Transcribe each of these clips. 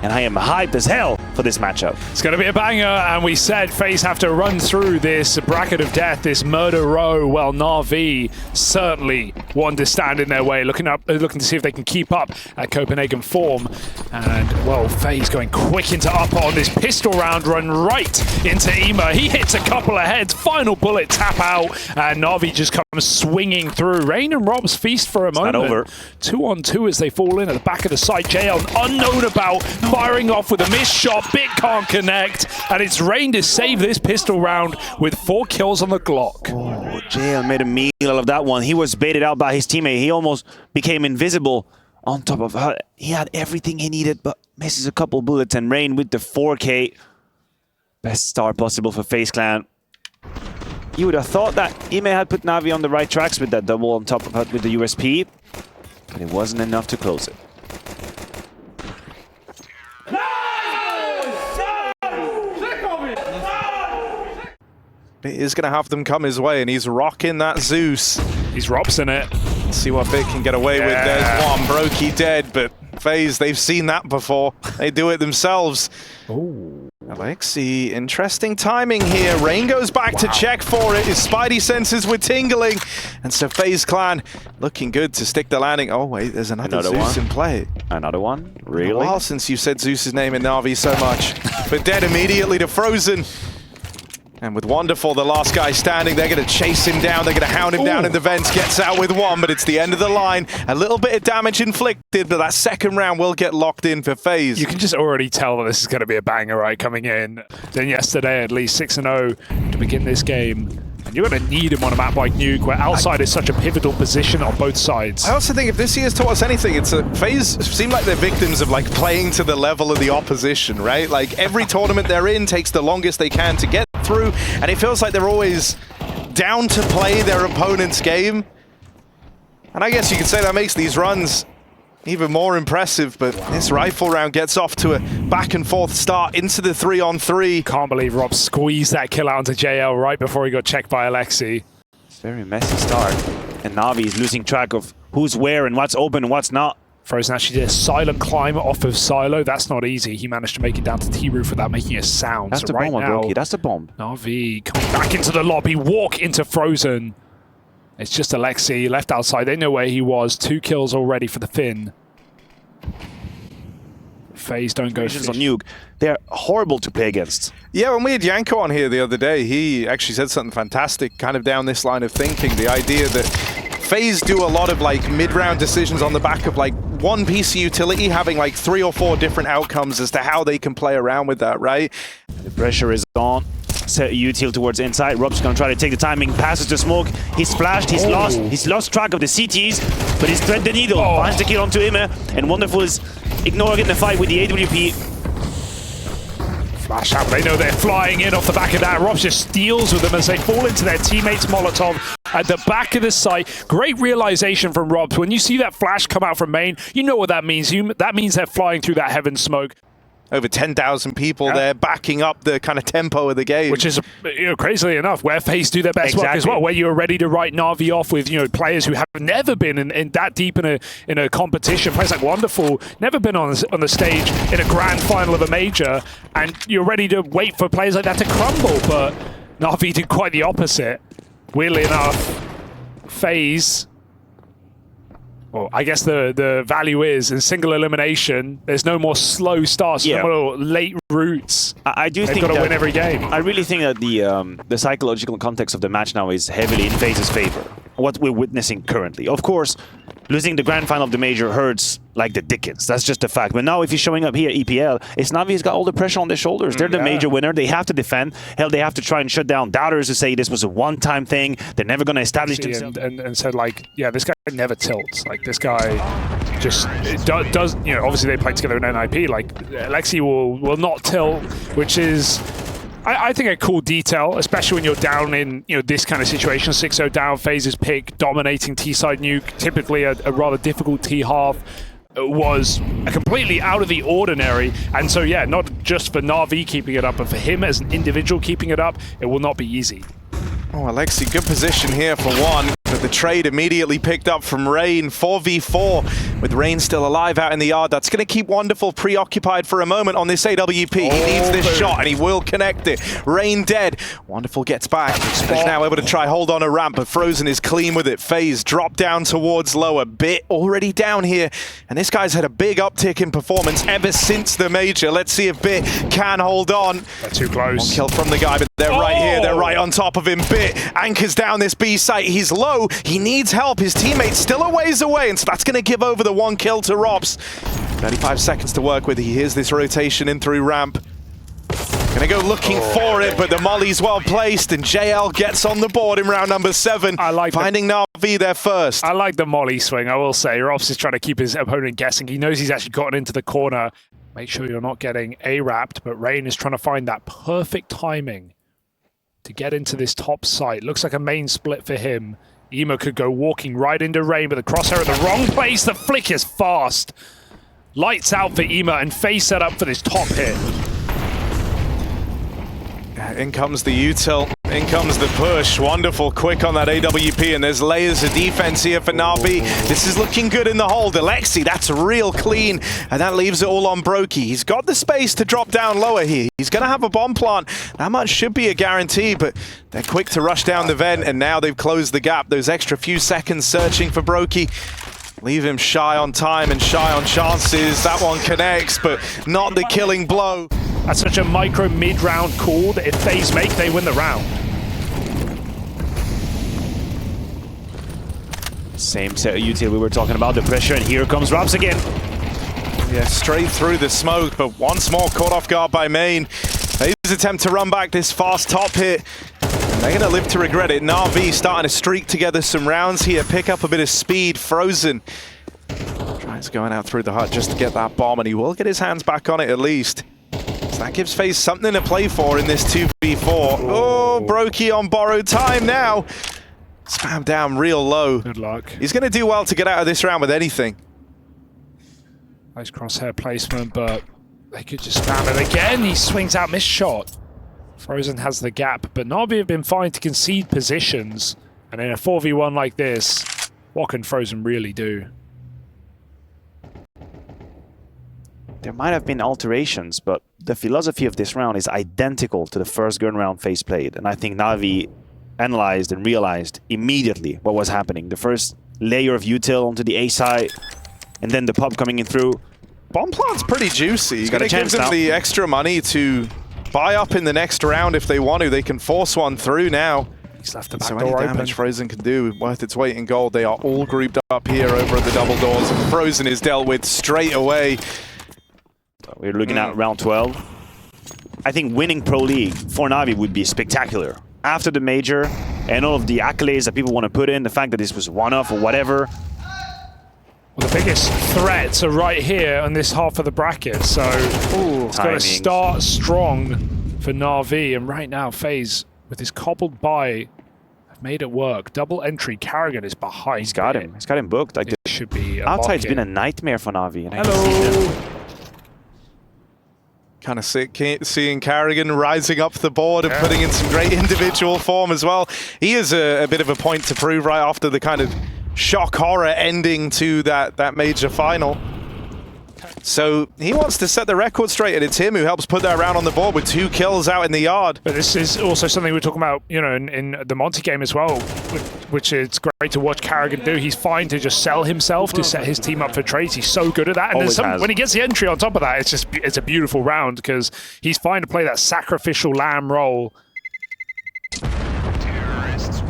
and I am hyped as hell for this matchup. It's going to be a banger, and we said FaZe have to run through this bracket of death, this murder row. Well, NAVI certainly want to stand in their way, looking to see if they can keep up at Copenhagen form. And, well, FaZe going quick into upper on this pistol round, run right into Ema. He hits a couple of heads, final bullet, tap out, and NAVI just comes swinging through. Rain and Rob's feast for a moment. Not over. 2-on-2 as they fall in at the back of the site. JL unknown about, firing off with a missed shot. Bit can't connect, and it's Rain to save this pistol round with 4 kills on the Glock. Oh, JL made a meal of that one. He was baited out by his teammate. He almost became invisible on top of her. He had everything he needed, but misses a couple bullets, and Rain with the 4K. Best start possible for FaZe Clan. You would have thought that Ime had put NAVI on the right tracks with that double on top of her with the USP, but it wasn't enough to close it. He's going to have them come his way, and he's rocking that Zeus. He's Robson it. Let's see what Vic can get away with. There's one. Brokey dead, but FaZe, they've seen that before. They do it themselves. Oh. Alexi, interesting timing here. Rain goes back to check for it. His spidey senses were tingling. And so FaZe Clan looking good to stick the landing. Oh, wait, there's another Zeus in play. Another one? Really? A while since you said Zeus's name in NAVI so much. But dead immediately to Frozen. And with Wonderful, the last guy standing, they're going to chase him down. They're going to hound him down in the vents. Gets out with one, but it's the end of the line. A little bit of damage inflicted, but that second round will get locked in for FaZe. You can just already tell that this is going to be a banger, right, coming in. Then yesterday, at least 6-0 to begin this game. And you're going to need him on a map like Nuke, where outside is such a pivotal position on both sides. I also think if this year's taught us anything, it's a FaZe seem like they're victims of like playing to the level of the opposition, right? Like every tournament they're in takes the longest they can to get through, and it feels like they're always down to play their opponent's game. And I guess you could say that makes these runs even more impressive, but this rifle round gets off to a back and forth start into the 3-on-3. Can't believe Rob squeezed that kill out into JL right before he got checked by Alexi. It's a very messy start, and NAVI is losing track of who's where and what's open and what's not. Frozen actually did a silent climb off of Silo. That's not easy. He managed to make it down to T-roof without making a sound. That's so the right bomb, now, Brokey. That's the bomb. NAVI coming back into the lobby, walk into Frozen. It's just Alexi left outside. They know where he was. 2 kills already for the Finn. FaZe don't go on Nuke. They're horrible to play against. Yeah, when we had Yanko on here the other day, he actually said something fantastic, kind of down this line of thinking. The idea that FaZe do a lot of like mid-round decisions on the back of like one piece of utility having like 3 or 4 different outcomes as to how they can play around with that, right? The pressure is on. Set util towards inside. Rob's gonna try to take the timing, passes the smoke. He's flashed, he's lost track of the CTs, but he's thread the needle. Finds the kill onto him, and Wonderful is ignoring the fight with the AWP. Flash out, they know they're flying in off the back of that. Rob just steals with them as they fall into their teammates' Molotov at the back of the site. Great realization from Rob. When you see that flash come out from main, you know what that means. That means they're flying through that heaven smoke. Over 10,000 people there backing up the kind of tempo of the game. Which is, crazily enough, where FaZe do their best work as well, where you're ready to write NAVI off with, players who have never been in that deep in a competition. Players like Wonderful, never been on the stage in a grand final of a major, and you're ready to wait for players like that to crumble, but NAVI did quite the opposite. Weirdly enough, FaZe, well, I guess the value is in single elimination, there's no more slow starts, no more late routes. I do They've think got to win every game. I really think that the psychological context of the match now is heavily in FaZe's favor. What we're witnessing currently. Of course, losing the grand final of the major hurts like the dickens. That's just a fact. But now if he's showing up here at EPL, it's NAVI's got all the pressure on their shoulders. They're the major winner. They have to defend. Hell, they have to try and shut down doubters who say this was a one-time thing. They're never going to establish themselves. And said, like, yeah, this guy never tilts. Like, this guy just does, obviously they play together in NIP. Like, Alexi will not tilt, which is, I think, a cool detail, especially when you're down in this kind of situation. 6-0 down, FaZe's pick, dominating T-side Nuke, typically a rather difficult T-half, was completely out of the ordinary. And so, yeah, not just for NAVI keeping it up, but for him as an individual keeping it up, it will not be easy. Oh, Alexi, good position here for one. But the trade immediately picked up from Rain, 4v4, with Rain still alive out in the yard. That's going to keep Wonderful preoccupied for a moment on this AWP. He needs this shot, and he will connect it. Rain dead. Wonderful gets back. He's now able to try hold on a ramp, but Frozen is clean with it. FaZe drop down towards lower. Bit already down here, and this guy's had a big uptick in performance ever since the major. Let's see if Bit can hold on. They're too close. One kill from the guy, but they're right here. They're right on top of him. Bit anchors down this B site. He's low. He needs help. His teammate's still a ways away, and so that's going to give over the one kill to Robs. 35 seconds to work with. He hears this rotation in through ramp. Gonna go looking for it, but the molly's well placed, and JL gets on the board in round number 7. I like finding NAVI there first. I like the molly swing, I will say. Robs is trying to keep his opponent guessing. He knows he's actually gotten into the corner. Make sure you're not getting A-wrapped, but Rain is trying to find that perfect timing to get into this top site. Looks like a main split for him. Emo could go walking right into Rain, but the crosshair at the wrong place. The flick is fast. Lights out for Emo, and FaZe set up for this top hit. In comes the util, in comes the push. Wonderful, quick on that AWP, and there's layers of defense here for NAVI. This is looking good in the hold. Alexi, that's real clean, and that leaves it all on Brokey. He's got the space to drop down lower here. He's going to have a bomb plant. That much should be a guarantee, but they're quick to rush down the vent, and now they've closed the gap. Those extra few seconds searching for Brokey leave him shy on time and shy on chances. That one connects, but not the killing blow. That's such a micro mid-round call that if FaZe make, they win the round. Same set of util we were talking about, the pressure, and here comes Robs again. Yeah, straight through the smoke, but once more caught off guard by Main. FaZe attempt to run back this fast top hit. They're going to live to regret it. NAVI starting to streak together some rounds here, pick up a bit of speed. Frozen tries going out through the hut just to get that bomb, and he will get his hands back on it at least. So that gives FaZe something to play for in this 2v4. Oh, Brokey on borrowed time now. Spam down real low. Good luck. He's going to do well to get out of this round with anything. Nice crosshair placement, but they could just spam it again. He swings out, missed shot. Frozen has the gap, but NAVI have been fine to concede positions. And in a 4v1 like this, what can Frozen really do? There might have been alterations, but the philosophy of this round is identical to the first gun round FaZe played. And I think NAVI analyzed and realized immediately what was happening. The first layer of util onto the A side, and then the pop coming in through. Bomb plant's pretty juicy. He's got a chance give them now. the extra money to buy up in the next round if they want to. They can force one through now. He's left the back So door any open. damage Frozen can do worth its weight in gold. They are all grouped up here over at the double doors, and Frozen is dealt with straight away. We're looking at round 12. I think winning Pro League for NAVI would be spectacular. After the major and all of the accolades that people want to put in, the fact that this was one-off or whatever. Well, the biggest threats are right here on this half of the bracket, so it's got to start strong for NAVI. And right now, FaZe, with his cobbled by, have made it work. Double entry, Karrigan is behind. He's got him. He's got him booked. Like, It should be a outside's lock-in. been a nightmare for NAVI. And Hello. Kind of sick seeing Karrigan rising up the board and putting in some great individual form as well. He is a bit of a point to prove right after the kind of shock horror ending to that major final. So he wants to set the record straight, and it's him who helps put that round on the board with 2 kills out in the yard. But this is also something we're talking about, you know, in the Monty game as well, which is great to watch Karrigan do. He's fine to just sell himself to set his team up for trades. He's so good at that. And when he gets the entry on top of that, it's a beautiful round because he's fine to play that sacrificial lamb role.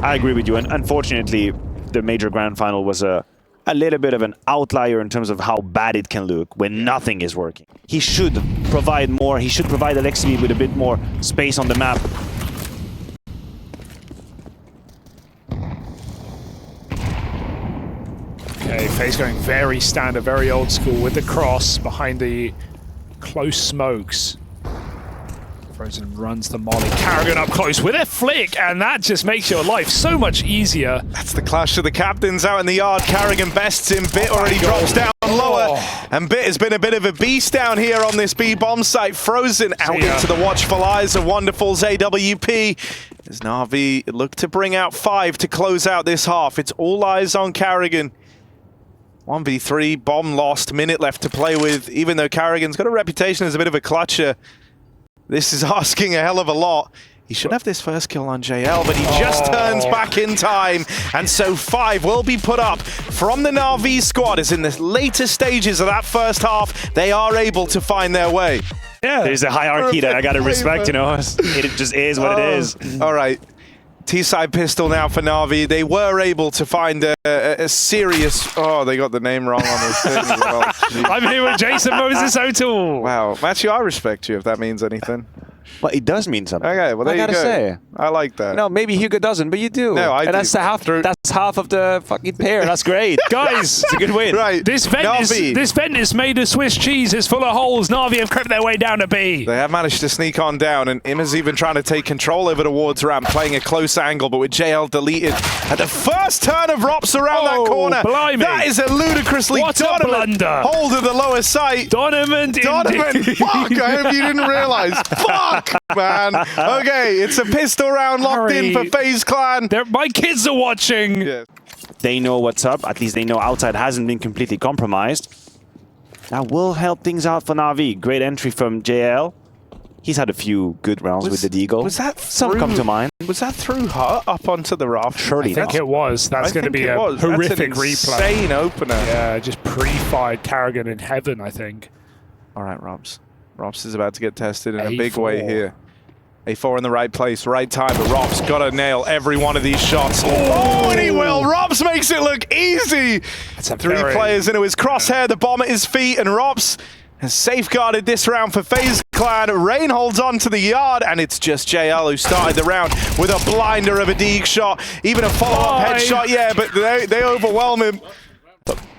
I agree with you, and unfortunately, the major grand final was a little bit of an outlier in terms of how bad it can look when nothing is working. He should provide more. He should provide Alexi with a bit more space on the map. Okay, FaZe going very standard, very old school with the cross behind the close smokes. Frozen runs the molly. Karrigan up close with a flick, and that just makes your life so much easier. That's the clash of the captains out in the yard. Karrigan bests him. Bit already drops down lower. And Bit has been a bit of a beast down here on this B bomb site. Frozen out into the watchful eyes of Wonderful's AWP. As Na'Vi look to bring out 5 to close out this half. It's all eyes on Karrigan. 1v3, bomb lost, minute left to play with. Even though Karrigan's got a reputation as a bit of a clutcher, this is asking a hell of a lot. He should have this first kill on JL, but he just turns back in time. And so 5 will be put up from the Na'Vi squad, as in the later stages of that first half, they are able to find their way. Yeah, there's a hierarchy that I gotta respect, you know. It just is what it is. All right. T-side pistol now for Na'Vi. They were able to find a serious... Oh, they got the name wrong on this thing as well. I'm here with Jason Moses O'Toole. Wow. Matthew, I respect you if that means anything. Well, it does mean something. Okay, well, there you go. I gotta say. I like that. No, maybe Hugo doesn't, but you do. No, I do. That's half of the fucking pair. That's great. Guys, it's a good win. Right. This vent is made of Swiss cheese. It's full of holes. Na'Vi have crept their way down to B. They have managed to sneak on down, and Imma's even trying to take control over towards ramp, playing a close angle, but with JL deleted. At the first turn of Rops around that corner, blimey. That is a ludicrously blunder. Hold of the lower sight. Donovan, fuck, I hope you didn't realize. Fuck, man. Okay, it's a pistol round locked in for FaZe Clan. My kids are watching. Yeah. They know what's up. At least they know outside hasn't been completely compromised. That will help things out for Na'Vi. Great entry from JL. He's had a few good rounds with the Deagle. Was that some come to mind? Was that through her up onto the raft? Surely I think it was. That's going to be a horrific replay. Insane opener. Yeah, just pre-fired Karrigan in heaven, I think. All right, Robs. Robs is about to get tested in a big way here. A4 in the right place, right time, but Robs got to nail every one of these shots. Oh, and he will! Robs makes it look easy! Three players into his crosshair, the bomb at his feet, and Robs has safeguarded this round for FaZe Clan. Rain holds on to the yard, and it's just JL who started the round with a blinder of a Deeg shot. Even a follow-up headshot, yeah, but they overwhelm him.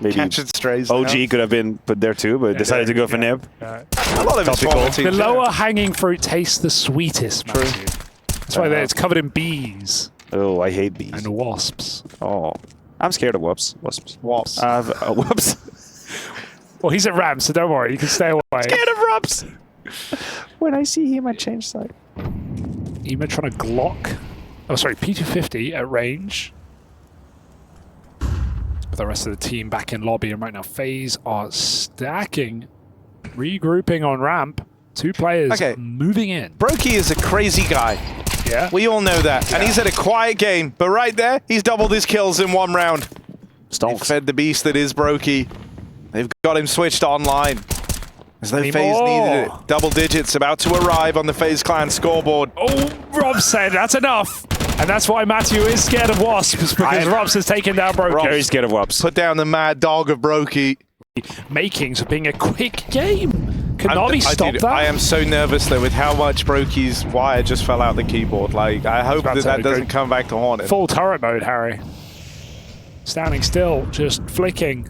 Maybe Catching strays. OG could have been put there too, but decided to go for Nib. A lot of the lower hanging fruit tastes the sweetest, Matthew. That's why it's covered in bees. Oh, I hate bees. And wasps. Oh, I'm scared of wasps. Wasps. Whoops. Well, he's at Ram, so don't worry. You can stay away. Scared of Robs. When I see him, I change side. Ema trying to Glock. Oh, sorry, P250 at range. With the rest of the team back in lobby, and right now FaZe are stacking, regrouping on ramp. 2 players moving in. Brokey is a crazy guy. Yeah. We all know that. Yeah. And he's had a quiet game, but right there, he's doubled his kills in 1 round. Stonks. Fed the beast that is Brokey. They've got him switched online. As though FaZe needed it. Double digits about to arrive on the FaZe Clan scoreboard. Oh, Rob said that's enough. And that's why Matthew is scared of Wasps, because Robs has taken down Brokey. Very scared of Wasps. Put down the mad dog of Brokey. Makings of being a quick game. Can Navi stop that? I am so nervous, though, with how much Brokey's wire just fell out the keyboard. Like, I hope that doesn't come back to haunt him. Full turret mode, Harry. Standing still, just flicking.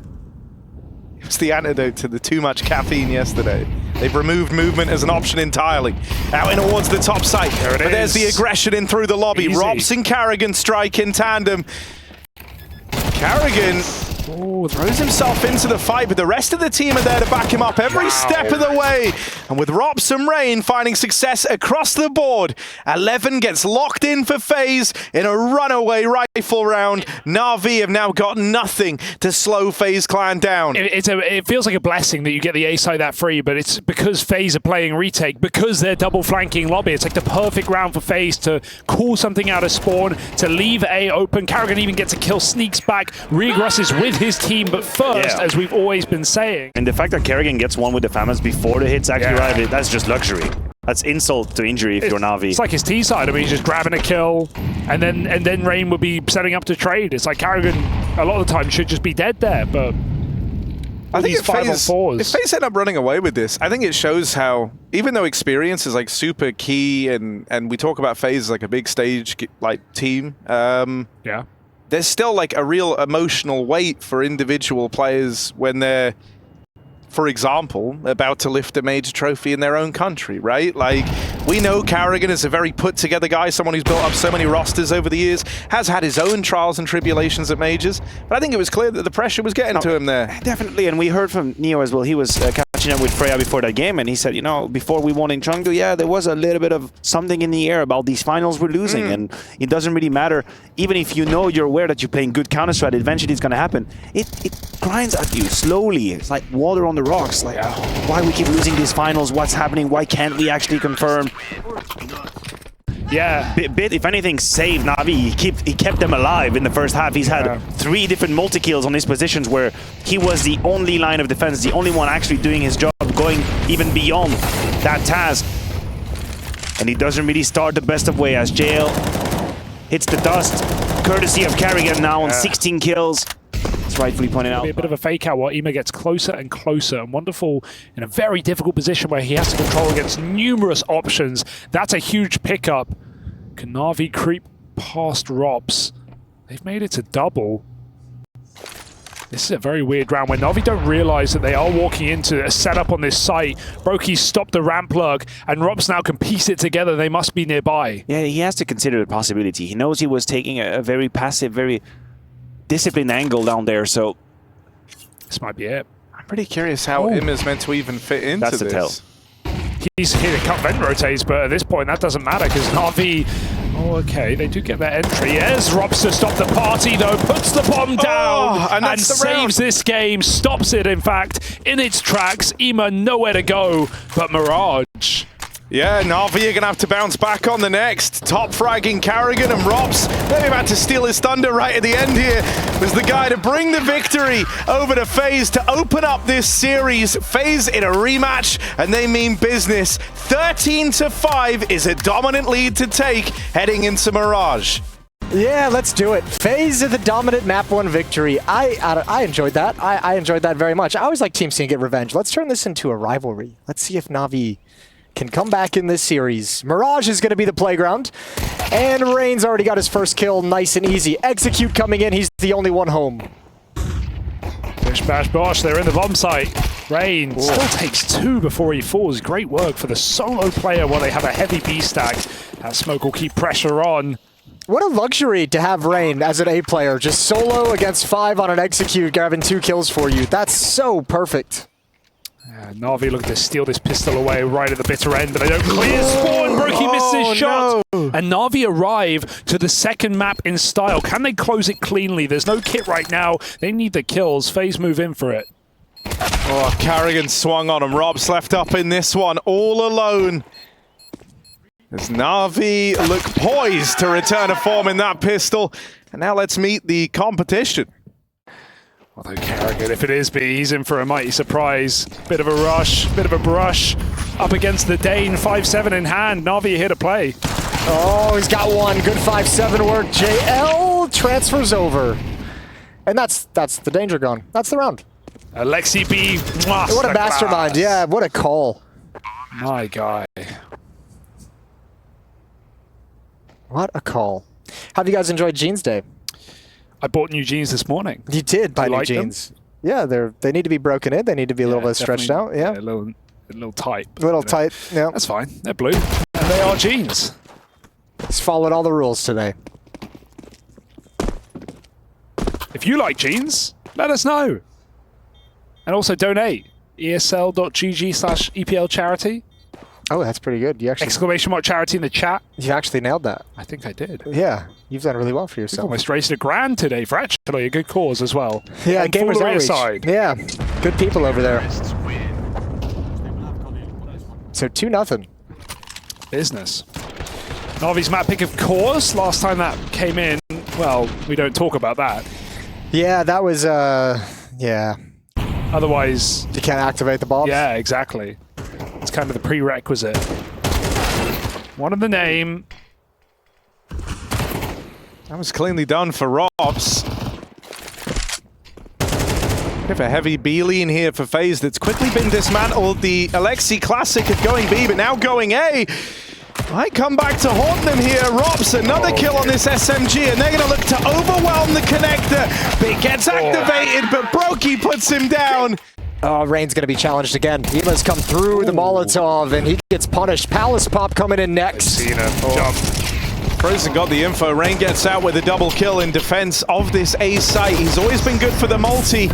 It's the antidote to the too much caffeine yesterday. They've removed movement as an option entirely. Out in towards the top site. There's the aggression in through the lobby. Easy. Robs and Karrigan strike in tandem. Karrigan throws himself into the fight, but the rest of the team are there to back him up every step of the way. And with Robs and Rain finding success across the board, 11 gets locked in for FaZe in a runaway rifle round. Na'Vi have now got nothing to slow FaZe Clan down. It feels like a blessing that you get the A side that free, but it's because FaZe are playing retake, because they're double flanking lobby. It's like the perfect round for FaZe to call something out of spawn, to leave A open. Karrigan even gets a kill, sneaks back, regrosses with his team, but first, as we've always been saying. And the fact that Karrigan gets one with the FAMAS before the hits actually arrive, that's just luxury. That's insult to injury if you're Na'Vi. It's like his T side. I mean, he's just grabbing a kill, and then Rain would be setting up to trade. It's like Karrigan, a lot of the time, should just be dead there, but I think if FaZe end up running away with this, I think it shows how, even though experience is like super key, and we talk about FaZe as like a big stage like team, there's still like a real emotional weight for individual players when they're, for example, about to lift a major trophy in their own country, right? Like, we know Karrigan is a very put-together guy, someone who's built up so many rosters over the years, has had his own trials and tribulations at majors, but I think it was clear that the pressure was getting to him there. Definitely, and we heard from Neo as well. He was catching catching up with Freya before that game, and he said, you know, before we won in Chengdu, yeah, there was a little bit of something in the air about these finals we're losing, and it doesn't really matter. Even if you know, you're aware that you're playing good counter-strat, eventually it's going to happen. It grinds at you slowly. It's like water on the rocks. Like, why we keep losing these finals? What's happening? Why can't we actually confirm? Yeah. Bit, if anything, saved Navi. He kept them alive in the first half. He's had 3 different multi-kills on his positions where he was the only line of defense, the only one actually doing his job, going even beyond that task. And he doesn't really start the best of way as JL hits the dust, courtesy of Karrigan now on 16 kills. It's rightfully pointed out. A bit of a fake out while Ema gets closer and closer, and Wonderful in a very difficult position where he has to control against numerous options. That's a huge pickup. Can NAVI creep past Robs? They've made it to double. This is a very weird round where NAVI don't realize that they are walking into a setup on this site. Brokey stopped the ramp plug, and Robs now can piece it together. They must be nearby. Yeah, he has to consider the possibility. He knows he was taking a very passive, very disciplined angle down there, so this might be it. I'm pretty curious how Ima's meant to even fit into this. That's the tell. He's here to cut vent rotates, but at this point that doesn't matter because NAVI... Oh, okay, they do get their entry. Yes, Robs to stop the party though, puts the bomb down and saves this game, stops it in fact, in its tracks. Ema nowhere to go, but Mirage. Yeah, Navi are going to have to bounce back on the next. Top fragging Karrigan and Robs. Maybe about to steal his thunder right at the end here. Was the guy to bring the victory over to FaZe to open up this series. FaZe in a rematch, and they mean business. 13-5 is a dominant lead to take heading into Mirage. Yeah, let's do it. FaZe of the dominant map 1 victory. I enjoyed that. I enjoyed that very much. I always like Teams seeing get revenge. Let's turn this into a rivalry. Let's see if Navi can come back in this series. Mirage is going to be the playground. And Rain's already got his first kill, nice and easy. Execute coming in, he's the only one home. Bish bash bosh, they're in the bomb site. Rain still takes 2 before he falls. Great work for the solo player while they have a heavy B stack. That smoke will keep pressure on. What a luxury to have Rain as an A player. Just solo against 5 on an execute, grabbing 2 kills for you. That's so perfect. Navi looking to steal this pistol away right at the bitter end, but they don't clear spawn. Brokey misses his shot. No. And Navi arrive to the second map in style. Can they close it cleanly? There's no kit right now. They need the kills. FaZe move in for it. Oh, Karrigan swung on him. Rob's left up in this one, all alone. As Navi look poised to return to form in that pistol. And now let's meet the competition. Although Karrigan, if it is B, he's in for a mighty surprise. Bit of a rush, bit of a brush. Up against the Dane, 5-7 in hand. Navi here to play. Oh, he's got one. Good 5-7 work. JL transfers over. And that's the danger gone. That's the round. Alexi B. Mwah, what a mastermind. Yeah, what a call. My guy. What a call. How have you guys enjoyed Jeans Day? I bought new jeans this morning. You did buy new jeans. Yeah, they need to be broken in. They need to be a little bit stretched out. Yeah, a little tight. A little tight. Yeah, that's fine. They're blue, and they are jeans. He's followed all the rules today. If you like jeans, let us know, and also donate. ESL.gg/EPL charity. Oh, that's pretty good. You actually exclamation mark charity in the chat. You actually nailed that. I think I did. Yeah, you've done really well for yourself. Almost raised $1,000 today for actually a good cause as well. Yeah, Gamers Outreach. Yeah, good people over there. So 2-0. Business. Navi's map pick, of course. Last time that came in, well, we don't talk about that. Yeah, that was yeah. Otherwise, you can't activate the bombs. Yeah, exactly. It's kind of the prerequisite. One of the name. That was cleanly done for Robs. Bit of a heavy B lean here for FaZe that's quickly been dismantled. The Alexi classic of going B, but now going A. Might come back to haunt them here. Robs, another kill on this SMG, and they're going to look to overwhelm the connector. But it gets activated, but Brokey puts him down. Oh, Rain's going to be challenged again. Ema's come through the Molotov, and he gets punished. Palace Pop coming in next. I've seen him jump. Frozen got the info. Rain gets out with a double kill in defense of this A site. He's always been good for the multi.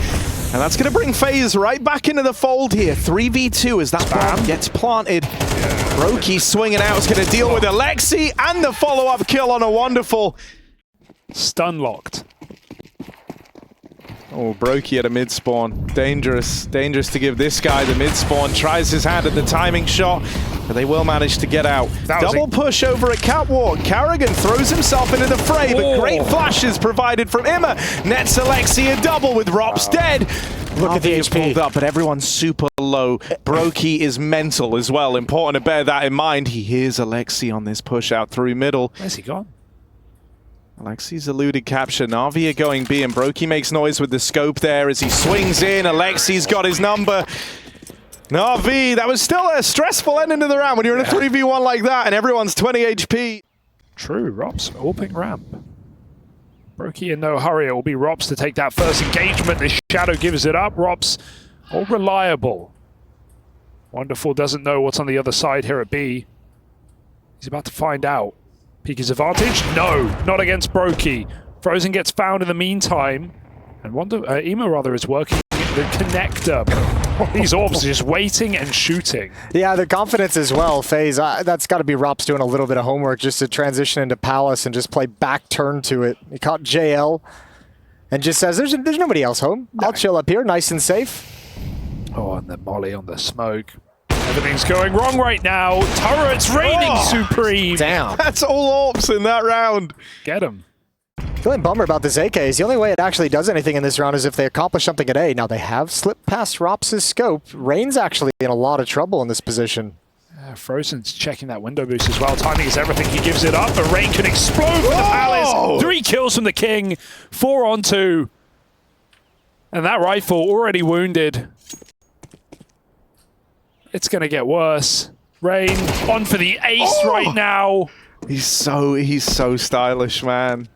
And that's going to bring FaZe right back into the fold here. 3v2 as that bomb gets planted. Brokey swinging out is going to deal with Alexi and the follow-up kill on a wonderful. Stun locked. Oh, Brokey at a mid-spawn. Dangerous. Dangerous to give this guy the mid-spawn. Tries his hand at the timing shot, but they will manage to get out. Double push over at Catwalk. Karrigan throws himself into the fray, but great flashes provided from Imma. Nets Alexi a double with Rops dead. Look at the HP. Pulled up, but everyone's super low. Brokey is mental as well. Important to bear that in mind. He hears Alexi on this push out through middle. Where's he gone? Alexi's eluded capture. Navi are going B, and Brokey makes noise with the scope there as he swings in. Alexi's got his number. Navi, that was still a stressful ending to the round when you're in a 3v1 like that and everyone's 20 HP. True, Rops opening ramp. Brokey in no hurry. It will be Rops to take that first engagement. The Shadow gives it up. Rops, all reliable. Wonderful doesn't know what's on the other side here at B. He's about to find out. Peek his advantage? No, not against Brokey. Frozen gets found in the meantime. And Emo rather is working the connector. These orbs are just waiting and shooting. Yeah, the confidence as well, FaZe. That's got to be Rops doing a little bit of homework just to transition into Palace and just play back turn to it. He caught JL and just says, there's nobody else home. I'll chill up here, nice and safe. Oh, and the molly on the smoke. Everything's going wrong right now. Turrets reigning supreme. Damn. That's all orbs in that round. Get him. The only bummer about this AK is the only way it actually does anything in this round is if they accomplish something at A. Now, they have slipped past Rops' scope. Rain's actually in a lot of trouble in this position. Frozen's checking that window boost as well. Timing is everything. He gives it up, but Rain can explode with the Palace. 3 kills from the King. 4 on 2. And that rifle already wounded. It's going to get worse. Rain on for the ace right now. He's so stylish, man.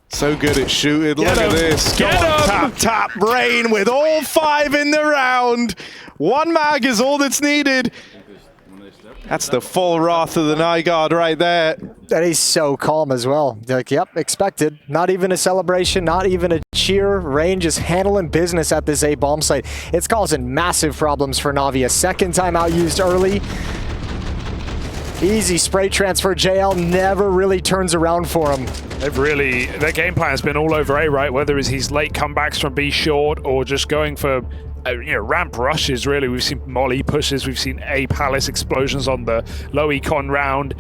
So good at shooting. Look at this. Get him. Tap, tap. Rain with all 5 in the round. 1 mag is all that's needed. That's the full wrath of the Nygaard right there. And he's so calm as well. Like, yep, expected. Not even a celebration, not even a cheer. Rain just handling business at this A bomb site. It's causing massive problems for Navi. A second time out used early. Easy spray transfer. JL never really turns around for him. Their game plan has been all over A, right? Whether it's his late comebacks from B short or just going for ramp rushes, really. We've seen Molly pushes, we've seen A Palace explosions on the low econ round.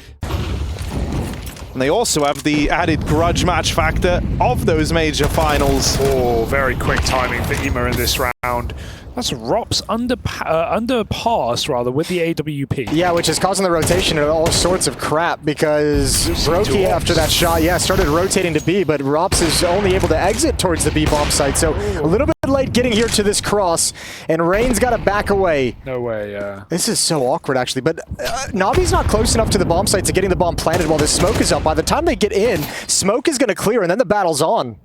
And they also have the added grudge match factor of those major finals. Oh, very quick timing for Ema in this round. That's Rops underpass rather with the AWP. Yeah, which is causing the rotation of all sorts of crap because Brokey after that shot, started rotating to B, but Rops is only able to exit towards the B bomb site. So a little bit late getting here to this cross, and Rain's got to back away. No way, yeah. This is so awkward, actually, but Navi's not close enough to the bomb site to getting the bomb planted while the smoke is up. By the time they get in, smoke is going to clear, and then the battle's on.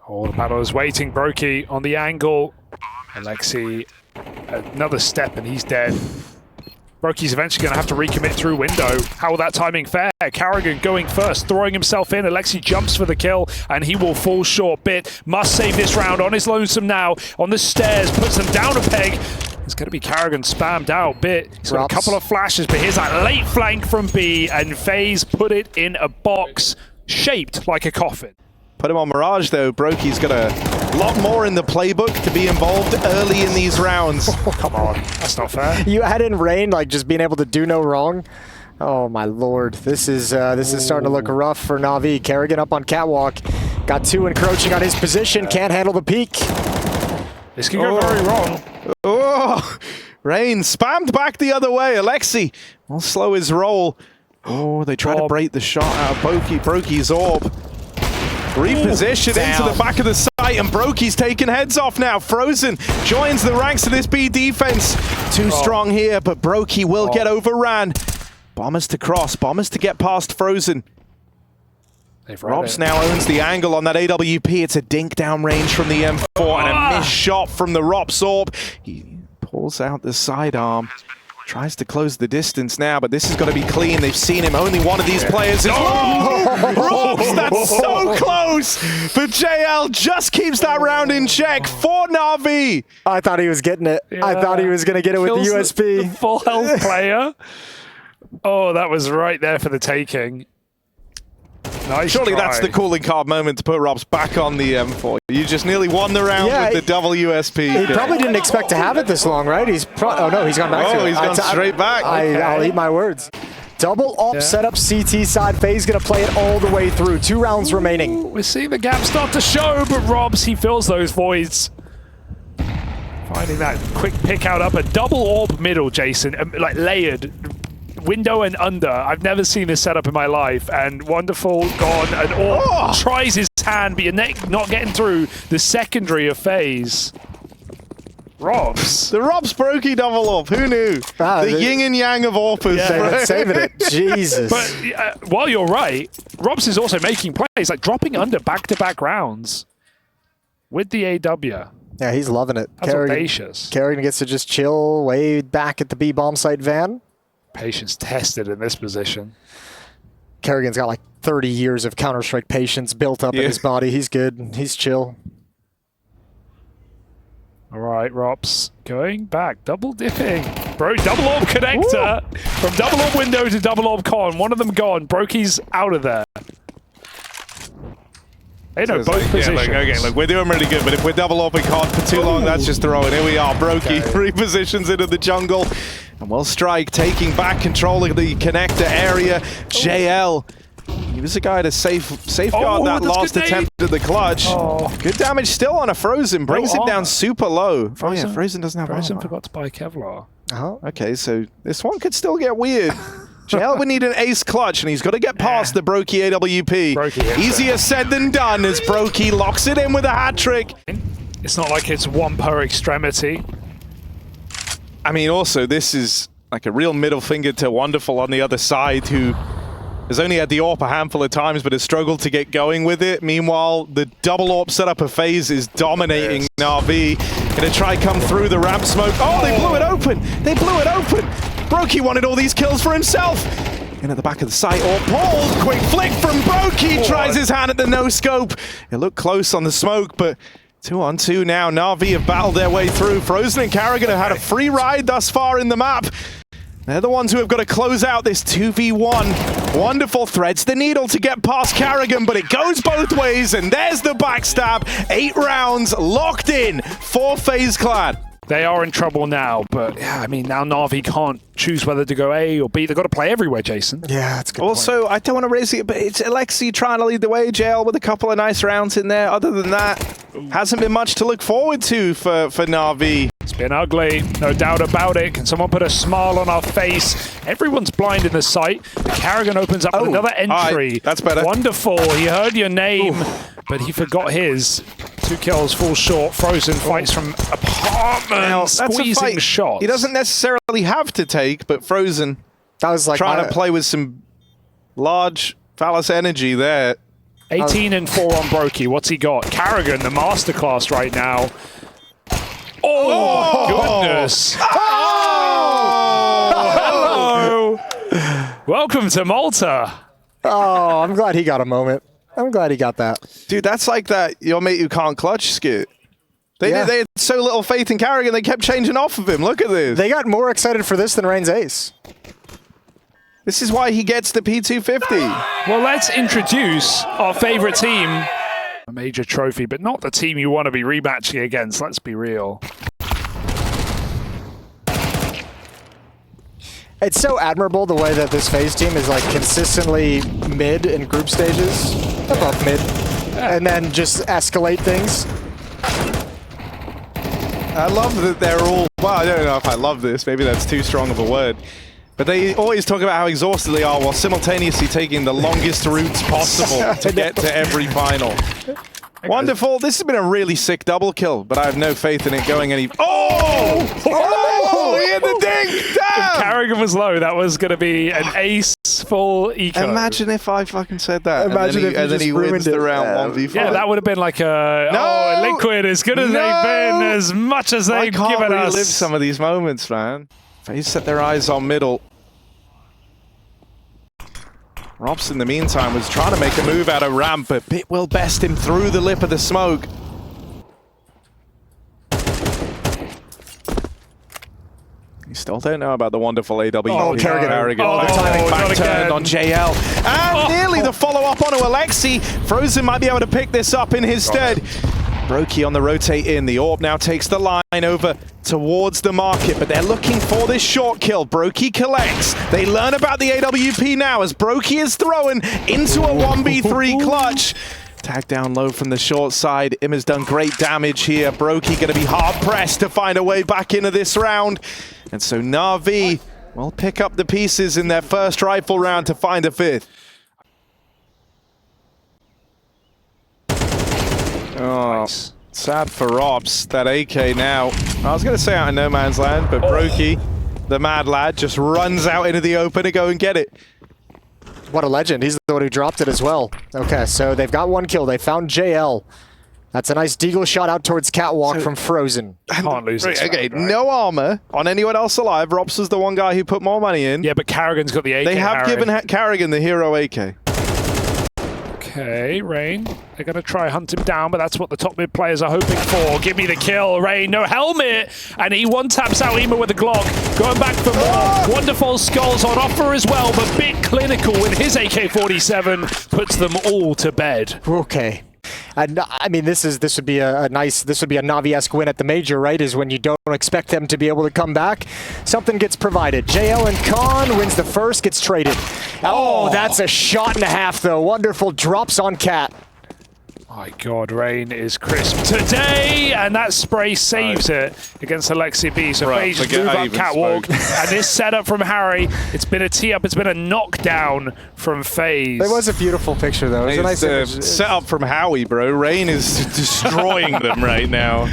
Oh, the battle is waiting. Brokey on the angle. Alexi, another step and he's dead. Brokey's eventually going to have to recommit through window. How will that timing fare? Karrigan going first, throwing himself in. Alexi jumps for the kill, and he will fall short. Bit must save this round on his lonesome now. On the stairs, puts them down a peg. It's going to be Karrigan spammed out. Bit, he's got a couple of flashes, but here's that late flank from B, and FaZe put it in a box shaped like a coffin. Put him on Mirage, though. Brokey's got a lot more in the playbook to be involved early in these rounds. Oh, come on. That's not fair. You add in Rain, like just being able to do no wrong. Oh, my lord. This is starting to look rough for Navi. Karrigan up on Catwalk. Got 2 encroaching on his position. Can't handle the peak. This can go very wrong. Oh, Rain spammed back the other way. Alexi will slow his roll. Oh, they try to break the shot out of Brokey's orb. Reposition into the back of the site, and Brokey's taking heads off now. Frozen joins the ranks of this B defense. Too strong here, but Brokey will get overran. Bombers to cross, bombers to get past Frozen. Robs now owns the angle on that AWP. It's a dink down range from the M4 and a missed shot from the Rops orb. He pulls out the sidearm. Tries to close the distance now, but this has got to be clean. They've seen him. Only one of these players is... Oh! Robs, that's so close! But JL just keeps that round in check for Na'Vi. I thought he was getting it. Yeah. I thought he was going to get it with the USP. The full health player. Oh, that was right there for the taking. Nice Surely try. that's the calling card moment to put Robs back on the M4. You just nearly won the round with the double USP. He probably didn't expect to have it this long, right? Oh no, he's gone back to it. Oh, he's gone straight back. I'll eat my words. Double op setup CT side. FaZe gonna play it all the way through. 2 rounds remaining. We're seeing the gap start to show, but Robs, he fills those voids. Finding that quick pick out up a double orb middle, Jason, like layered. Window and under. I've never seen this setup in my life. And wonderful, gone, and orb tries his hand, but you're not getting through the secondary of FaZe. Robs. The Robs Brokey double up. Who knew? The yin and yang of AWPers. Yeah, saving it. Jesus. But while you're right, Robs is also making plays, like dropping under back-to-back rounds with the AW. Yeah, he's loving it. That's audacious. Karrigan gets to just chill way back at the B bomb site van. Patience tested in this position. Karrigan's got like 30 years of Counter-Strike patience built up in his body. He's good. He's chill. All right, Robs going back, double dipping. Bro, double orb connector. Woo! From double orb window to double orb con. One of them gone. Brokey's out of there. They know both positions. Yeah, look, we're doing really good, but if we're double orbing con for too long, that's just throwing. Here we are, Brokey repositions into the jungle. And will Strike taking back control of the connector area. JL, he was the guy to safeguard that last attempt at the clutch. Good damage still on a Frozen, brings it down super low. Frozen, Frozen doesn't have Frozen armor. forgot to buy Kevlar. Okay, so this one could still get weird. JL would need an ace clutch, and he's got to get past the Brokey AWP. Easier said than done as Brokey locks it in with a hat trick. It's not like it's one per extremity. I mean, also, this is like a real middle finger to Wonderful on the other side, who has only had the AWP a handful of times, but has struggled to get going with it. Meanwhile, the double AWP setup of FaZe is dominating Na'Vi. Gonna try come through the ramp smoke. Oh, they blew it open! They blew it open! Brokey wanted all these kills for himself. In at the back of the site, or Paul, quick flick from Brokey, tries his hand at the no-scope. It looked close on the smoke, but 2-on-2 now. Na'Vi have battled their way through. Frozen and Karrigan have had a free ride thus far in the map. They're the ones who have got to close out this 2v1. Wonderful threads the needle to get past Karrigan, but it goes both ways, and there's the backstab. 8 rounds locked in for FaZe Clan. They are in trouble now, but yeah, I mean, now Na'Vi can't choose whether to go A or B. They've got to play everywhere, Jason. Yeah, that's a good Also, point. I don't want to raise it, but it's Alexi trying to lead the way. JL with a couple of nice rounds in there. Other than that, hasn't been much to look forward to for Na'Vi. It's been ugly, no doubt about it. Can someone put a smile on our face? Everyone's blind in the site. The Karrigan opens up with another entry. That's better. Wonderful. He heard your name, but he forgot his. 2 kills, fall short. Frozen fights from apartment, squeezing shots. He doesn't necessarily have to take, but Frozen that was like trying to play with some large phallus energy there. 18 and 4 on Brokey. What's he got? Karrigan, the masterclass right now. Oh, goodness. Oh! Hello. Welcome to Malta. Oh, I'm glad he got a moment. I'm glad he got that. Dude, that's like that your mate who can't clutch skit. They had so little faith in Karrigan, they kept changing off of him. Look at this. They got more excited for this than Rain's ace. This is why he gets the P250. Well, let's introduce our favorite team. A major trophy, but not the team you want to be rematching against. Let's be real. It's so admirable the way that this FaZe team is like consistently mid in group stages, above mid, and then just escalate things. I love that they're all, well, I don't know if I love this, maybe that's too strong of a word, but they always talk about how exhausted they are while simultaneously taking the longest routes possible to get to every final. Wonderful. This has been a really sick double kill, but I have no faith in it going any... Oh! Oh! He hit the ding! Damn! If Karrigan was low, that was going to be an ace full eco. Imagine if I fucking said that. Imagine and then he wins the round 1v5. Yeah, that would have been like a... No! Oh, Liquid, as good as they've been, as much as they've given us. I can't relive some of these moments, man. FaZe set their eyes on middle. Robs, in the meantime, was trying to make a move out of ramp, but Bit will best him through the lip of the smoke. You still don't know about the wonderful AW. Oh, Karrigan. Oh, the timing back turned again. on JL. And nearly the follow-up onto Alexi. Frozen might be able to pick this up in his stead. Brokey on the rotate in. The AWP now takes the line over towards the market, but they're looking for this short kill. Brokey collects. They learn about the AWP now as Brokey is thrown into a 1v3 clutch. Tag down low from the short side. Imma's done great damage here. Brokey going to be hard-pressed to find a way back into this round. And so NAVI will pick up the pieces in their first rifle round to find a fifth. Oh, nice. Sad for Robs, that AK now. I was going to say out in no man's land, but Brokey, the mad lad, just runs out into the open to go and get it. What a legend. He's the one who dropped it as well. Okay, so they've got one kill. They found JL. That's a nice deagle shot out towards Catwalk from Frozen. Can't lose this Okay, round, right? no armor on anyone else alive. Robs was the one guy who put more money in. Yeah, but Karrigan's got the AK. They have given Karrigan the hero AK. Okay, Rain. They're going to try hunt him down, but that's what the top mid players are hoping for. Give me the kill, Rain. No helmet. And he one-taps out Ema with a Glock. Going back for more. Wonderful skulls on offer as well, but Bit clinical with his AK-47 puts them all to bed. Okay. And I mean, this would be a Navi-esque win at the major, right? Is when you don't expect them to be able to come back. Something gets provided. JL and Khan wins the first, gets traded. Oh, that's a shot and a half, though. Wonderful drops on Cat. My God, Rain is crisp today, and that spray saves it against Alexi B. So FaZe move up Catwalk, and this setup from Harry, it's been a tee-up, it's been a knockdown from FaZe. It was a beautiful picture, though. It was a nice setup from Howie, bro. Rain is destroying them right now.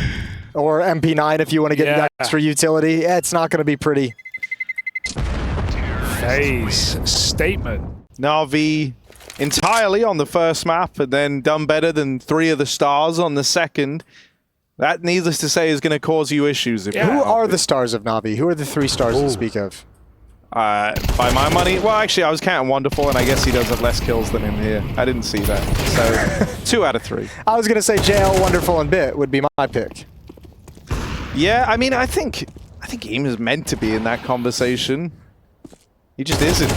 Or MP9 if you want to get that extra utility. Yeah, it's not going to be pretty. FaZe statement. NAVI entirely on the first map and then done better than 3 of the stars on the second. That, needless to say, is going to cause you issues. If Who are the stars of NAVI? Who are the 3 stars to speak of? By my money, well, actually, I was counting Wonderful, and I guess he does have less kills than him here. I didn't see that. So, 2 out of 3. I was going to say JL, Wonderful, and Bit would be my pick. Yeah, I mean, I think Ema's meant to be in that conversation. He just isn't.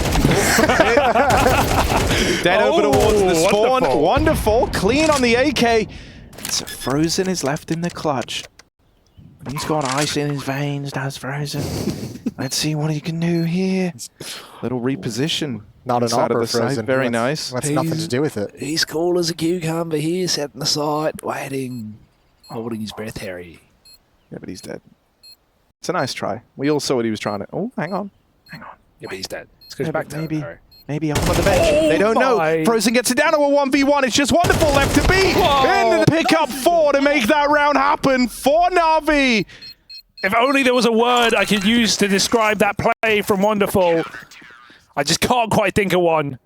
Dead over towards the spawn. Wonderful. Clean on the AK. So Frozen is left in the clutch. He's got ice in his veins, does Frozen. Let's see what he can do here. Little reposition. Not an opera, Frozen. Very nice. That's nothing to do with it. He's cool as a cucumber here, sat in the side, waiting, holding his breath, Harry. Yeah, but he's dead. It's a nice try. We all saw what he was trying to... Oh, hang on. Hang on. Yeah, but he's dead. Let's go back to Maybe up on the bench. They don't know. Frozen gets it down to a 1v1. It's just Wonderful left to beat. And pick up 4 to make that round happen for NAVI. If only there was a word I could use to describe that play from Wonderful. I just can't quite think of one.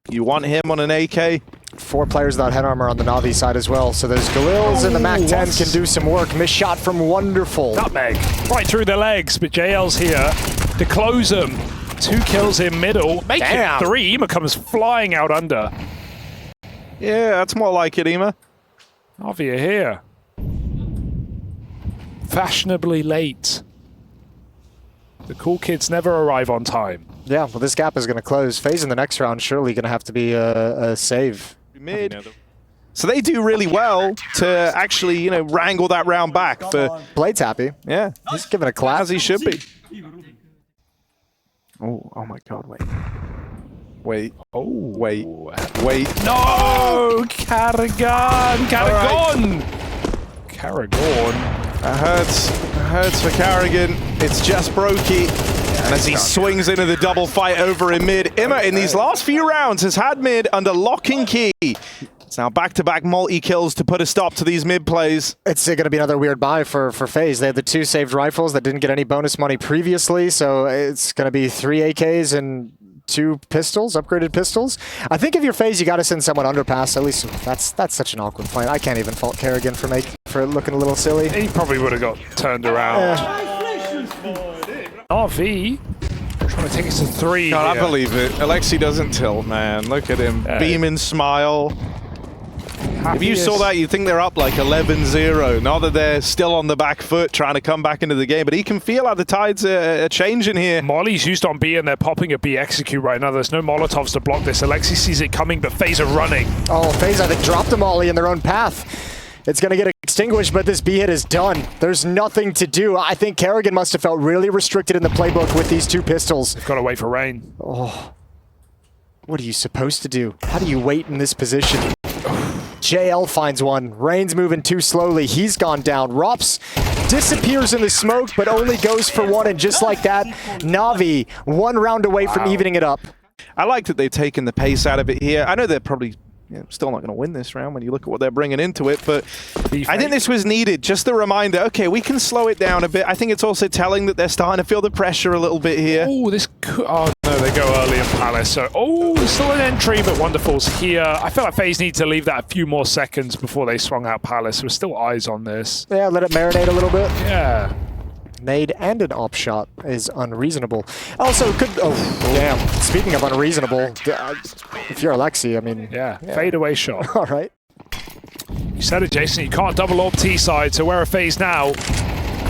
You want him on an AK? 4 players without head armor on the NAVI side as well. So those Galils and the MAC-10 can do some work. Missed shot from Wonderful. Nutmeg. Right through the legs, but JL's here to close them. 2 kills in middle. Make it 3. Ema comes flying out under. Yeah, that's more like it, Ema. Navi are here. Fashionably late. The cool kids never arrive on time. Yeah, well, this gap is going to close. FaZe in the next round surely going to have to be a save. Mid. So they do really well to actually, you know, wrangle that round back. For Blade's happy. Yeah. He's giving a clap. As he should be. Oh my God, wait. Wait. Oh, wait. No! Karrigan! Karrigan! Karrigan. That hurts for Karrigan. It's just Brokey. And as he swings into the double fight over in mid, Imma in these last few rounds has had mid under lock and key. It's now back-to-back multi-kills to put a stop to these mid plays. It's going to be another weird buy for FaZe. They had the 2 saved rifles that didn't get any bonus money previously, so it's going to be 3 AKs and 2 pistols, upgraded pistols. I think if you're FaZe, you got to send someone underpass. At least that's such an awkward play. I can't even fault Karrigan for looking a little silly. He probably would have got turned around. NAVI trying to take us to 3. God, I believe it. Alexi doesn't tilt, man. Look at him. Beaming smile. If you saw that, you'd think they're up like 11-0. Not that they're still on the back foot trying to come back into the game, but he can feel how the tides are changing here. Molly's used on B and they're popping a B execute right now. There's no Molotovs to block this. Alexi sees it coming, but FaZe are running. Oh, FaZe, I think, dropped a Molly in their own path. It's going to get extinguished, but this B hit is done. There's nothing to do. I think Karrigan must have felt really restricted in the playbook with these 2 pistols. They've got to wait for Rain. Oh. What are you supposed to do? How do you wait in this position? JL finds one. Rain's moving too slowly. He's gone down. Rops disappears in the smoke, but only goes for 1. And just like that, NAVI 1 round away from evening it up. I like that they've taken the pace out of it here. I know they're probably still not going to win this round when you look at what they're bringing into it, but I think this was needed. Just a reminder, okay, we can slow it down a bit. I think it's also telling that they're starting to feel the pressure a little bit here. Oh, this could... Oh, no, they go early in Palace. So, still an entry, but Wonderful's here. I feel like FaZe need to leave that a few more seconds before they swung out Palace. There's still eyes on this. Yeah, let it marinate a little bit. Yeah. Nade and an op shot is unreasonable. Also, could... Oh, damn. Speaking of unreasonable, if you're Alexi, I mean... Yeah, fadeaway shot. All right. You said it, Jason. You can't double AWP T side, so where are FaZe now?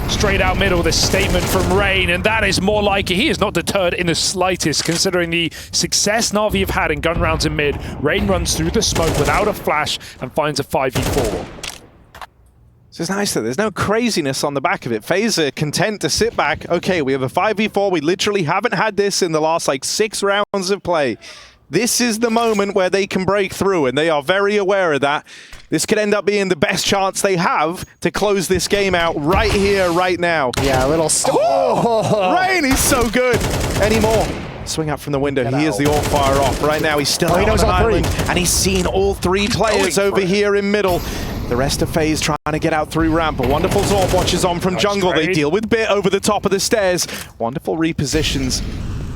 Straight out middle, this statement from Rain, and that is more like it. He is not deterred in the slightest, considering the success Na'Vi have had in gun rounds in mid. Rain runs through the smoke without a flash and finds a 5v4. It's nice that there's no craziness on the back of it. FaZe are content to sit back. Okay, we have a 5v4. We literally haven't had this in the last like 6 rounds of play. This is the moment where they can break through, and they are very aware of that. This could end up being the best chance they have to close this game out right here, right now. Yeah, a little... Rain, he's so good. Any more? Swing up from the window. He is the all fire off. Right now, he's still out on an island, and he's seen all 3 players over here in middle. The rest of FaZe trying to get out through ramp. A Wonderful Zorb watches on from jungle. They deal with Bit over the top of the stairs. Wonderful repositions.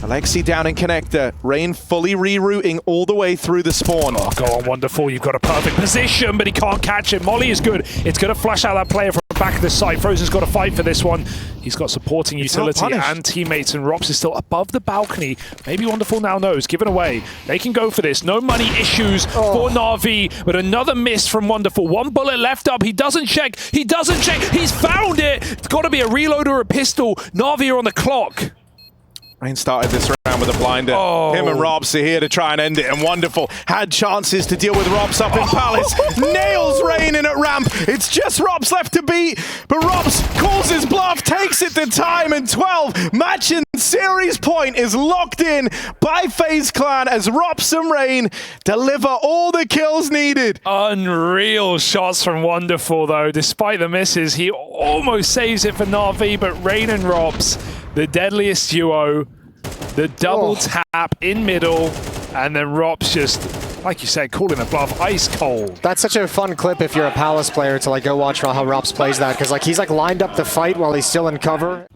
Alexi down in connector. Rain fully rerouting all the way through the spawn. Oh, go on, Wonderful. You've got a perfect position, but he can't catch it. Molly is good. It's going to flash out that player from the back of the site. Frozen's got to fight for this one. He's got supporting utility and teammates, and Rops is still above the balcony. Maybe Wonderful now knows. Given away. They can go for this. No money issues for Na'Vi, but another miss from Wonderful. 1 bullet left up. He doesn't check. He doesn't check. He's found it. It's got to be a reload or a pistol. Na'Vi are on the clock. Rain started this round with a blinder. Him and Robs are here to try and end it, and Wonderful had chances to deal with Robs up in Palace. Nails Rain in at ramp. It's just Robs left to beat, but Robs calls his bluff, takes it to time, and 12. Match and series point is locked in by FaZe Clan as Robs and Rain deliver all the kills needed. Unreal shots from Wonderful, though. Despite the misses, he almost saves it for Na'Vi, but Rain and Robs, the deadliest duo, the double tap in middle, and then Robs just, like you said, calling a bluff, ice cold. That's such a fun clip if you're a Palace player to like go watch how Robs plays that, because like he's like lined up the fight while he's still in cover.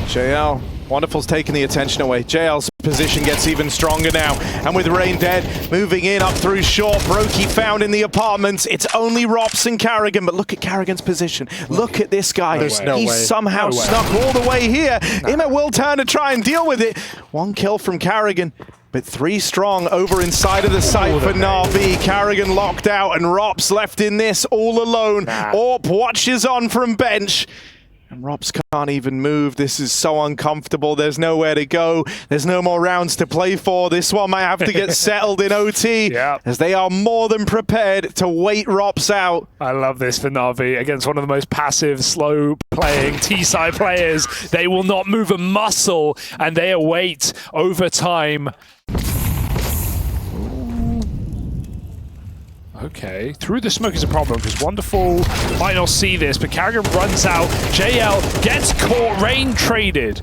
JL, Wonderful's taking the attention away. JL's position gets even stronger now. And with Rain dead, moving in up through short. Brokey found in the apartments. It's only Rops and Karrigan, but look at Karrigan's position. Look at this guy. He's somehow snuck all the way here. Imet will turn to try and deal with it. 1 kill from Karrigan, but 3 strong over inside of the site for Na'Vi. Karrigan locked out, and Rops left in this all alone. Orp watches on from bench. And Robs can't even move. This is so uncomfortable. There's nowhere to go. There's no more rounds to play for. This one might have to get settled in OT, as they are more than prepared to wait Robs out. I love this for Na'Vi against one of the most passive, slow-playing T-side players. They will not move a muscle, and they await overtime. Okay, through the smoke is a problem because Wonderful might not see this, but Karrigan runs out. JL gets caught, Rain traded.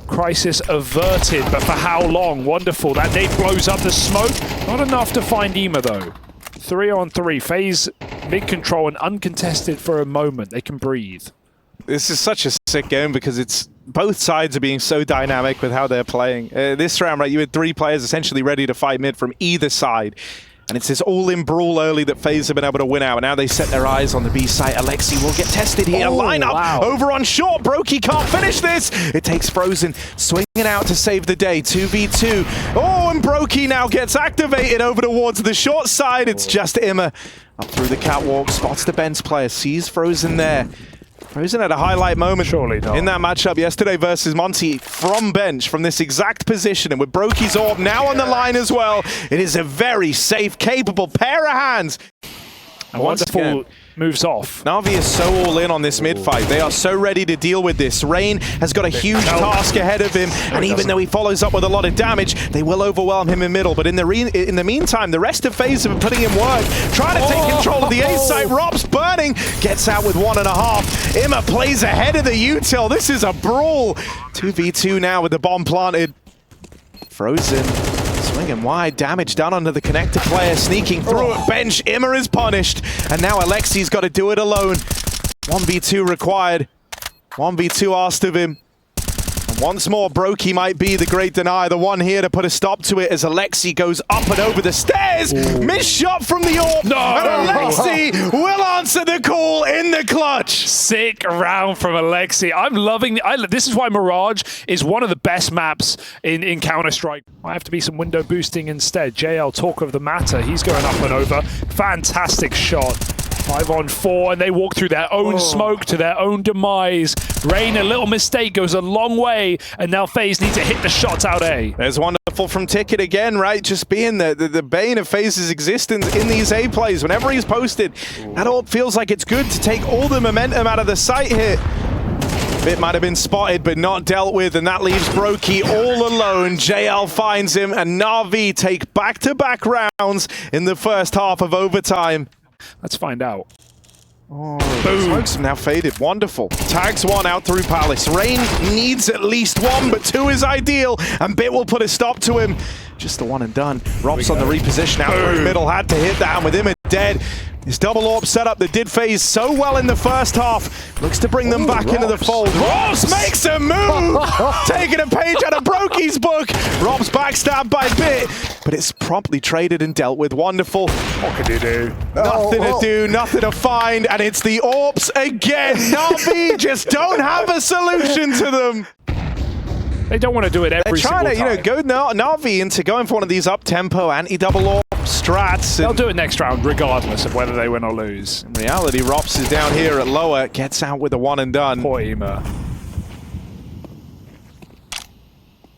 Crisis averted, but for how long? Wonderful. That nade blows up the smoke. Not enough to find Ema though. 3-on-3. FaZe mid-control and uncontested for a moment. They can breathe. This is such a sick game because it's both sides are being so dynamic with how they're playing. This round, right, you had 3 players essentially ready to fight mid from either side. And it's this all-in brawl early that FaZe have been able to win out. Now they set their eyes on the B site. Alexi will get tested here. Lineup over on short. Brokey can't finish this. It takes Frozen swinging out to save the day. 2v2. Oh, and Brokey now gets activated over towards the short side. It's just Imma up through the catwalk. Spots the bench player. Sees Frozen there. Frozen had a highlight moment in that matchup yesterday versus Monty from bench, from this exact position, and with Brokey's orb now on the line as well, it is a very safe, capable pair of hands. And wonderful moves off. NAVI is so all in on this mid-fight. They are so ready to deal with this. Rain has got a huge task ahead of him, and even though he follows up with a lot of damage, they will overwhelm him in middle. But in the meantime, the rest of FaZe have been putting in work, trying to take control of the A site. Rob's burning, gets out with 1.5. Imma plays ahead of the util. This is a brawl. 2v2 now with the bomb planted. Frozen. Swinging wide, damage done under the connector player, sneaking through at bench. Imma is punished, and now Alexi's got to do it alone. 1v2 required, 1v2 asked of him. And once more, Brokey might be the great denier, the one here to put a stop to it as Alexi goes up and over the stairs. Missed shot from the orb, and Alexi will answer the call in the clutch. Sick round from Alexi. I'm loving this is why Mirage is one of the best maps in Counter-Strike. Might have to be some window boosting instead. JL, talk of the matter. He's going up and over. Fantastic shot. 5-on-4, and they walk through their own smoke to their own demise. Rain, a little mistake goes a long way, and now FaZe need to hit the shots out A. There's wonderful from Ticket again, right? Just being the bane of FaZe's existence in these A plays. Whenever he's posted, that all feels like it's good to take all the momentum out of the site here. Bit might have been spotted, but not dealt with, and that leaves Brokey all alone. JL finds him, and NAVI take back-to-back rounds in the first half of overtime. Let's find out. Boom. Smokes now faded. Wonderful. Tags one out through Palace. Rain needs at least one, but two is ideal, and Bit will put a stop to him. Just the one and done. Rob's on the reposition out through the middle. Had to hit that, and with him dead. His double orb setup that did FaZe so well in the first half looks to bring them back into the fold. Robs makes a move! Taking a page out of Brokey's book. Rob's backstabbed by Bit, but it's promptly traded and dealt with. Wonderful. What can you do? Nothing to do, nothing to find, and it's the orbs again. NAVI just don't have a solution to them. They don't want to do it every single time. They're trying to, go NAVI into going for one of these up-tempo anti-double orb strats. They'll do it next round, regardless of whether they win or lose. In reality, Rops is down here at lower, gets out with a one and done. Poor Imma.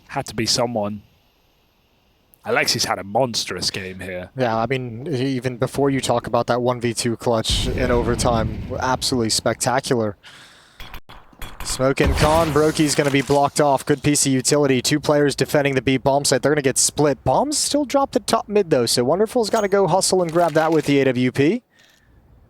Had to be someone. Alexi's had a monstrous game here. Yeah, I mean, even before you talk about that 1v2 clutch in overtime, absolutely spectacular. Smoke and Con, Brokey's going to be blocked off. Good piece of utility. Two players defending the B bomb site. They're going to get split. Bombs still dropped at top mid, though, so Wonderful's got to go hustle and grab that with the AWP.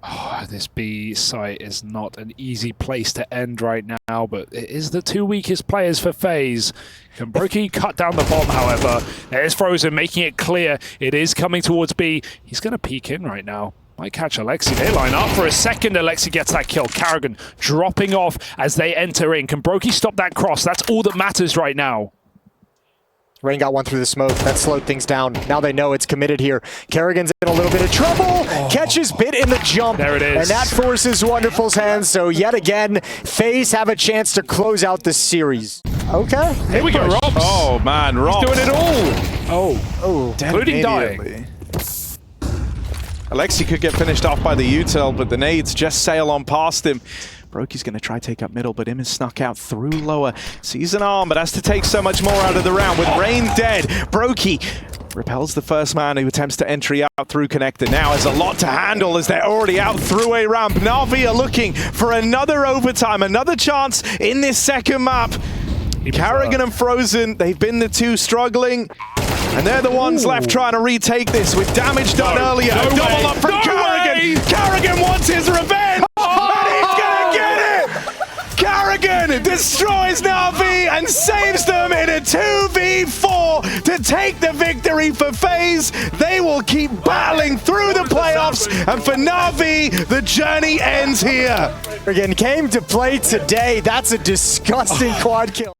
Oh, this B site is not an easy place to end right now, but it is the two weakest players for FaZe. Can Brokey cut down the bomb, however? There's Frozen making it clear it is coming towards B. He's going to peek in right now. Might catch Alexi. They line up for a second. Alexi gets that kill. Karrigan dropping off as they enter in. Can Brokey stop that cross? That's all that matters right now. Rain got one through the smoke. That slowed things down. Now they know it's committed here. Karrigan's in a little bit of trouble. Catches Bit in the jump. There it is. And that forces Wonderful's hands. So yet again, FaZe have a chance to close out the series. Okay. Here we go, Robs. Oh, man. Robs. He's doing it all. Oh. Including dying. Alexi could get finished off by the util, but the nades just sail on past him. Brokey's going to try take up middle, but him is snuck out through lower. Sees an arm, but has to take so much more out of the round. With Rain dead, Brokey repels the first man who attempts to entry out through connector. Now has a lot to handle as they're already out through a ramp. NAVI are looking for another overtime, another chance in this second map. Karrigan and Frozen, they've been the two struggling. And they're the ones left trying to retake this with damage done earlier. Double up from Karrigan. Karrigan wants his revenge, and he's gonna get it. Karrigan destroys NAVI and saves them in a 2v4 to take the victory for FaZe. They will keep battling through the playoffs, and for NAVI, the journey ends here. Karrigan came to play today. That's a disgusting quad kill.